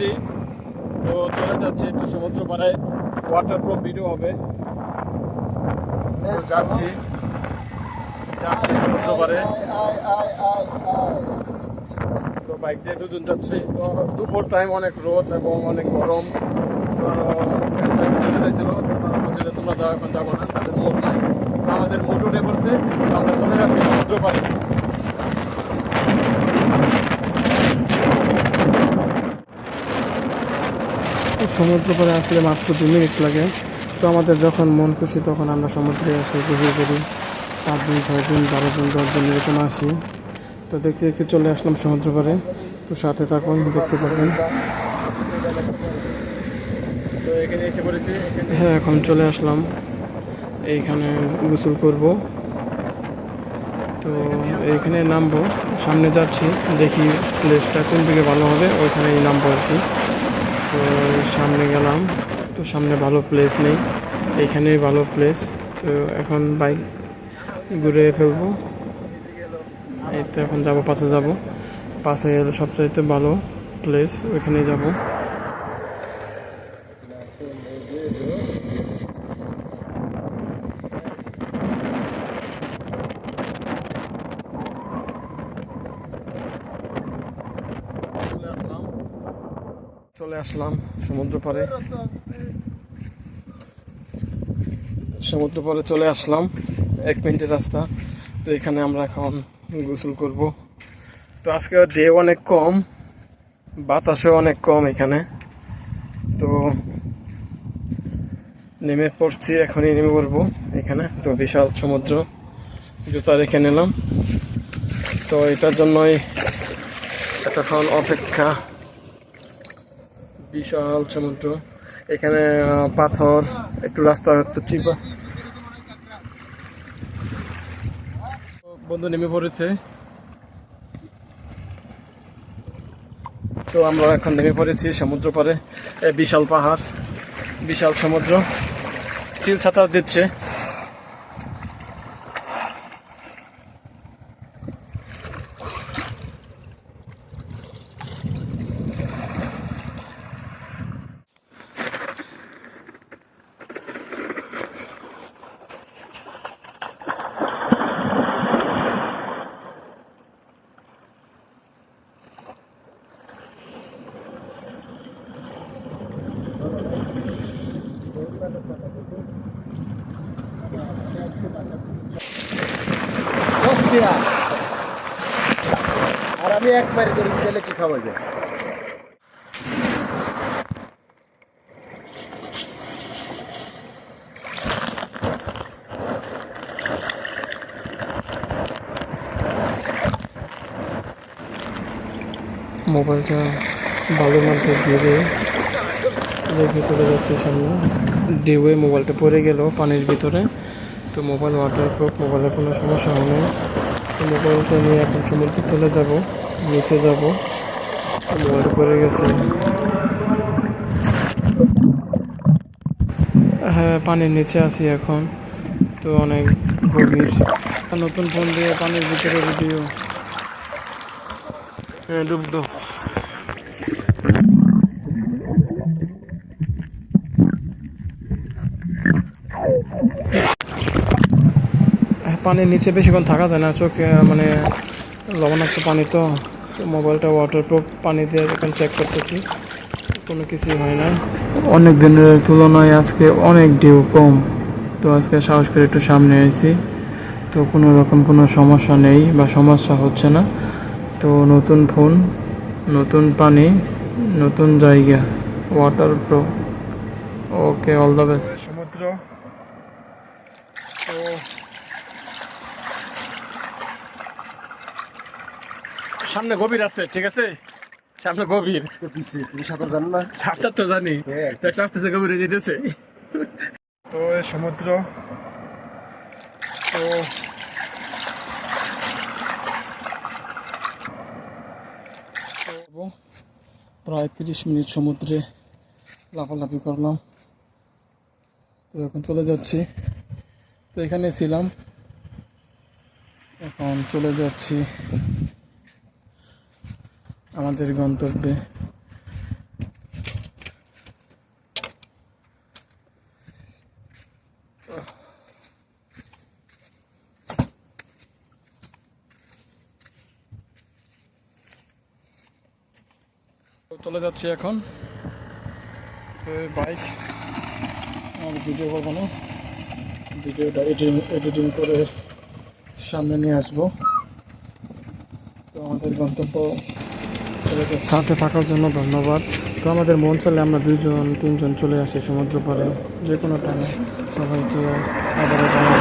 আসছি, তো চলে যাচ্ছি একটু সমুদ্র পাড়ে, ওয়াটারপ্রুফ ভিডিও হবে। তো যাচ্ছি সমুদ্র পাড়ে, তো বাইক দিয়ে দুজন যাচ্ছি। তো দুপুর টাইম, অনেক রোদ এবং অনেক গরম। তো চাইছিল, তো তারা বলছিল তোমরা যাও, এখন যাবো না, তাদের মুড নাই। তো আমাদের মুড উঠে পড়ছে, তো আমরা চলে যাচ্ছি সমুদ্র পাড়ে। সমুদ্র পাড়ে আসলে মাত্র 2 মিনিট লাগে। তো আমাদের যখন মন খুশি তখন আমরা সমুদ্রে আসি, গোসল করি। 5 দিন, 6 দিন, 12 দিন, 10 দিন এরকম আসি। তো দেখতে দেখতে চলে আসলাম সমুদ্র পাড়ে। তো সাথে থাকুন, দেখতে পাবেন। তো এখানে এসে পড়েছি। হ্যাঁ, এখন চলে আসলাম, এইখানে গোসল করব। তো এইখানে নামবো, সামনে যাচ্ছি, দেখি প্লেসটা কোন দিকে ভালো হবে, ওইখানেই নামবো আর কি। তো সামনে গেলাম, তো সামনে ভালো প্লেস নেই, এইখানেই ভালো প্লেস। তো এখন বাইক ঘুরে ফেলবো। এই তো এখন যাবো, পাশে যাব, পাশে গেলে সবচাইতে ভালো প্লেস, ওইখানেই যাব। চলে আসলাম সমুদ্র পাড়ে, চলে আসলাম, 1 মিনিটের রাস্তা। তো এখানে আমরা এখন গোসল করব। তো আজকে ডে অনেক কম, বাতাসও অনেক কম এখানে। তো নেমে পড়ছি, এখনই নেমে পড়বো এখানে। তো বিশাল সমুদ্র, জুতা রেখে নিলাম। তো এটার জন্যই এতক্ষণ অপেক্ষা। বিশাল সমুদ্র, এখানে পাথর, একটু রাস্তা একটু চিপা। বন্ধু নেমে পড়েছে, তো আমরা এখন নেমে পড়েছি সমুদ্র পাড়ে। বিশাল পাহাড়, বিশাল সমুদ্র, চিল ছাতা দিচ্ছে। আর আমি একবারে করে গেলে কি খাওয়া যায়? মোবাইলটা বালুর মধ্যে দিয়ে রেখে চলে যাচ্ছে সামনে। ডিউয়ে মোবাইলটা পড়ে গেল পানির ভিতরে। তো মোবাইল ওয়াটারপ্রুফ, মোবাইলের কোনো সমস্যা হয় না। তো মোবাইলটা নিয়ে এখন সমুদ্রে চলে যাব, নিচে যাব। মোবাইলটা পড়ে গেছে। হ্যাঁ, পানির নিচে আছি এখন, তো অনেক গভীর। নতুন ফোন দিয়ে পানির ভিতরে ভিডিও। হ্যাঁ, ডুব দো। পানির নিচে বেশিক্ষণ থাকা যায় না, চোখে মানে লবণাক্ত পানি। তো মোবাইলটা ওয়াটারপ্রুফ, পানি দিয়ে এখন চেক করতেছি, কোনো কিছুই হয় না। অনেক দিনের তুলনায় আজকে অনেক ঢেউ কম। তো আজকে সাহস করে একটু সামনে আইছি, তো কোনো রকম কোনো সমস্যা নেই বা সমস্যা হচ্ছে না। তো নতুন ফোন, নতুন পানি, নতুন জায়গা, waterproof. Okay, all the best. সমুদ্র, তো সামনে গভীর আছে, ঠিক আছে, সামনে গভীর। তুমি সাঁতার জানো না? সাঁতার তো জানি, আস্তে আস্তে গভীরে যেতেছে। তো সমুদ্র, তো প্রায় 30 মিনিট সমুদ্রে লাফালাফি করলাম। তো এখন চলে যাচ্ছি। তো এখানে ছিলাম, এখন চলে যাচ্ছি আমাদের গন্তব্যে। চলে যাচ্ছি এখন। তো এই বাইক আর ভিডিও করবো না, ভিডিওটা এডিটিং করে সামনে নিয়ে আসবো। তো আমাদের গন্তব্য সাথে থাকার জন্য ধন্যবাদ। তো আমাদের মন চাইলে আমরা 2-3 জন চলে আসি সমুদ্র পাড়ে যে কোনো টাইমে। সবাইকে আবারও জানাই